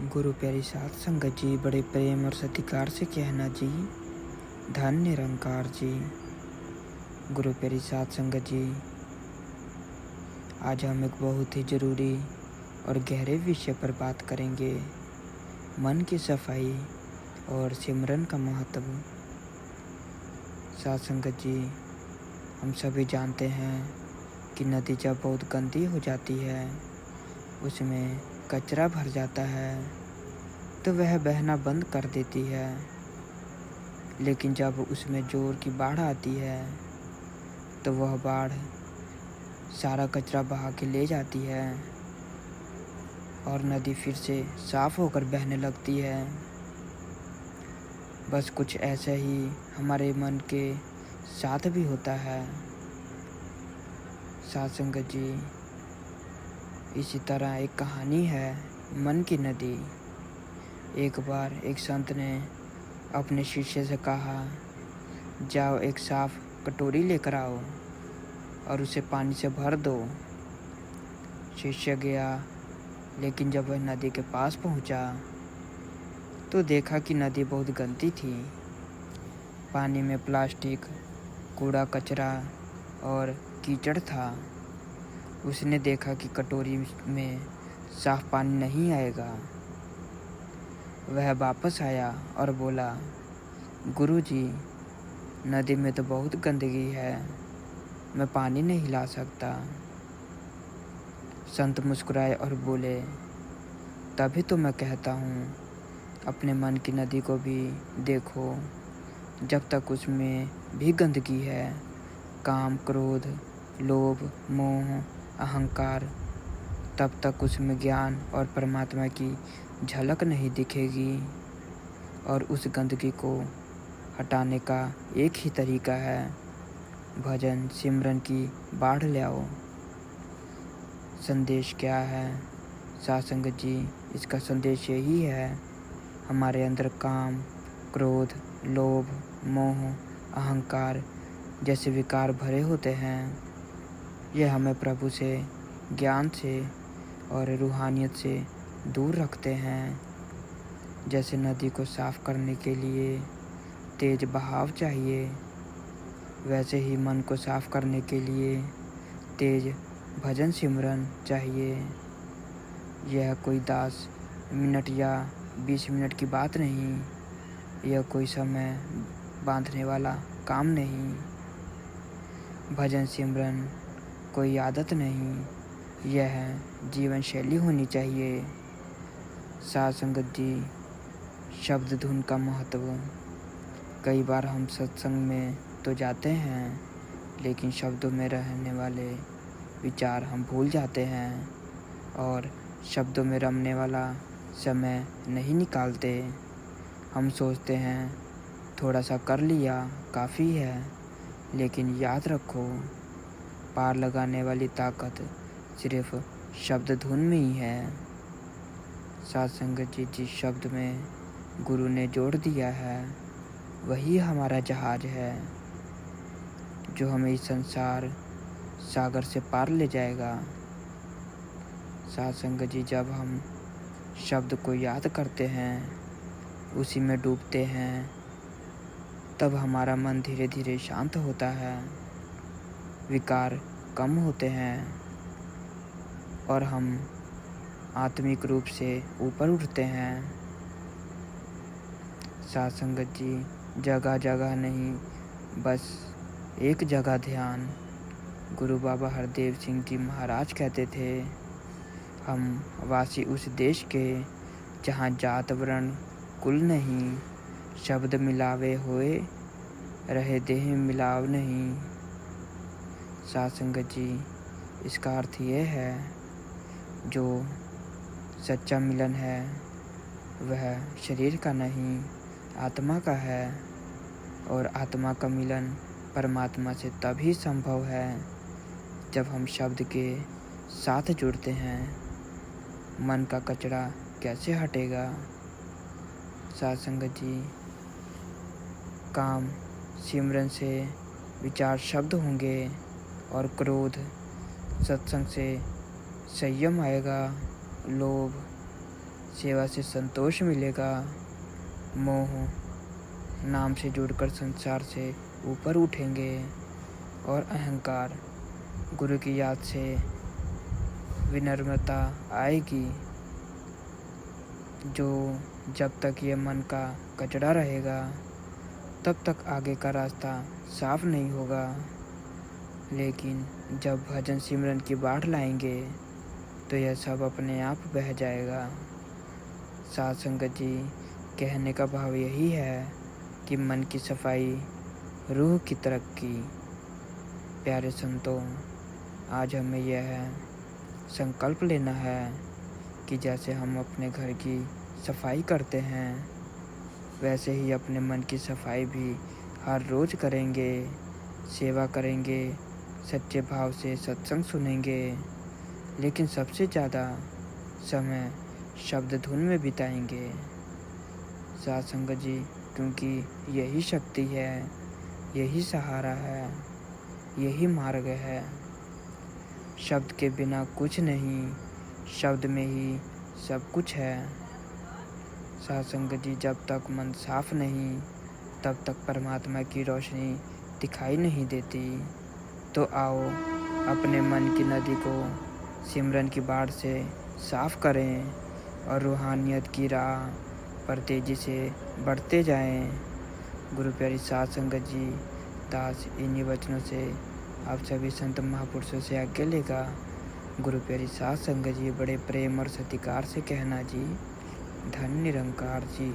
गुरु प्यारी साध संगत जी, बड़े प्रेम और सत्कार से कहना जी, धन निरंकार जी। गुरु प्यारी साध संगत जी, आज हम एक बहुत ही ज़रूरी और गहरे विषय पर बात करेंगे। मन की सफाई और सिमरन का महत्व। साध संगत जी, हम सभी जानते हैं कि नदी जब बहुत गंदी हो जाती है, उसमें कचरा भर जाता है तो वह बहना बंद कर देती है। लेकिन जब उसमें जोर की बाढ़ आती है तो वह बाढ़ सारा कचरा बहा के ले जाती है और नदी फिर से साफ होकर बहने लगती है। बस कुछ ऐसा ही हमारे मन के साथ भी होता है। साध संगत जी, इसी तरह एक कहानी है, मन की नदी। एक बार एक संत ने अपने शिष्य से कहा, जाओ एक साफ कटोरी लेकर आओ और उसे पानी से भर दो। शिष्य गया, लेकिन जब वह नदी के पास पहुंचा तो देखा कि नदी बहुत गंदी थी। पानी में प्लास्टिक, कूड़ा कचरा और कीचड़ था। उसने देखा कि कटोरी में साफ पानी नहीं आएगा। वह वापस आया और बोला, गुरुजी, नदी में तो बहुत गंदगी है, मैं पानी नहीं ला सकता। संत मुस्कुराए और बोले, तभी तो मैं कहता हूँ, अपने मन की नदी को भी देखो। जब तक उसमें भी गंदगी है, काम, क्रोध, लोभ, मोह, अहंकार, तब तक उसमें ज्ञान और परमात्मा की झलक नहीं दिखेगी। और उस गंदगी को हटाने का एक ही तरीका है, भजन सिमरन की बाढ़ ले आओ। संदेश क्या है साध संगत जी? इसका संदेश यही है, हमारे अंदर काम, क्रोध, लोभ, मोह, अहंकार जैसे विकार भरे होते हैं। यह हमें प्रभु से, ज्ञान से और रूहानियत से दूर रखते हैं। जैसे नदी को साफ करने के लिए तेज बहाव चाहिए, वैसे ही मन को साफ करने के लिए तेज भजन सिमरन चाहिए। यह कोई 10 मिनट या 20 मिनट की बात नहीं, यह कोई समय बांधने वाला काम नहीं। भजन सिमरन कोई आदत नहीं, यह जीवन शैली होनी चाहिए। साध संगत जी, शब्द धुन का महत्व। कई बार हम सत्संग में तो जाते हैं, लेकिन शब्दों में रहने वाले विचार हम भूल जाते हैं और शब्दों में रमने वाला समय नहीं निकालते। हम सोचते हैं थोड़ा सा कर लिया काफ़ी है, लेकिन याद रखो, पार लगाने वाली ताकत सिर्फ शब्द धुन में ही है। साध संगत जी, जिस शब्द में गुरु ने जोड़ दिया है, वही हमारा जहाज है जो हमें इस संसार सागर से पार ले जाएगा। साध संगत जी, जब हम शब्द को याद करते हैं, उसी में डूबते हैं, तब हमारा मन धीरे धीरे शांत होता है, विकार कम होते हैं और हम आत्मिक रूप से ऊपर उठते हैं। साध संगत जी, जगह जगह नहीं, बस एक जगह ध्यान। गुरु बाबा हरदेव सिंह जी महाराज कहते थे, हम वासी उस देश के जहाँ जात वर्ण कुल नहीं, शब्द मिलावे होए रहे देह मिलाव नहीं। साध संगत जी, इसका अर्थ ये है, जो सच्चा मिलन है वह शरीर का नहीं, आत्मा का है। और आत्मा का मिलन परमात्मा से तभी संभव है जब हम शब्द के साथ जुड़ते हैं। मन का कचरा कैसे हटेगा? साध संगत जी, काम सिमरन से विचार शब्द होंगे और क्रोध सत्संग से संयम आएगा। लोभ सेवा से संतोष मिलेगा। मोह नाम से जुड़कर संसार से ऊपर उठेंगे। और अहंकार गुरु की याद से विनम्रता आएगी। जो जब तक ये मन का कचरा रहेगा तब तक आगे का रास्ता साफ नहीं होगा। लेकिन जब भजन सिमरन की बाढ़ लाएंगे तो यह सब अपने आप बह जाएगा। साध संगत जी, कहने का भाव यही है कि मन की सफाई, रूह की तरक्की। प्यारे संतों, आज हमें यह संकल्प लेना है कि जैसे हम अपने घर की सफाई करते हैं वैसे ही अपने मन की सफाई भी हर रोज़ करेंगे। सेवा करेंगे, सच्चे भाव से सत्संग सुनेंगे, लेकिन सबसे ज़्यादा समय शब्द धुन में बिताएंगे। साध संगत जी, क्योंकि यही शक्ति है, यही सहारा है, यही मार्ग है। शब्द के बिना कुछ नहीं, शब्द में ही सब कुछ है। साध संगत जी, जब तक मन साफ नहीं तब तक परमात्मा की रोशनी दिखाई नहीं देती। तो आओ अपने मन की नदी को सिमरन की बाढ़ से साफ करें और रूहानियत की राह पर तेजी से बढ़ते जाएं। गुरु प्यारी साध संगत जी, दास इन्हीं वचनों से आप सभी संत महापुरुषों से आज्ञा लेगा। गुरु प्यारी साध संगत जी, बड़े प्रेम और सत्कार से कहना जी। धन्य निरंकार जी।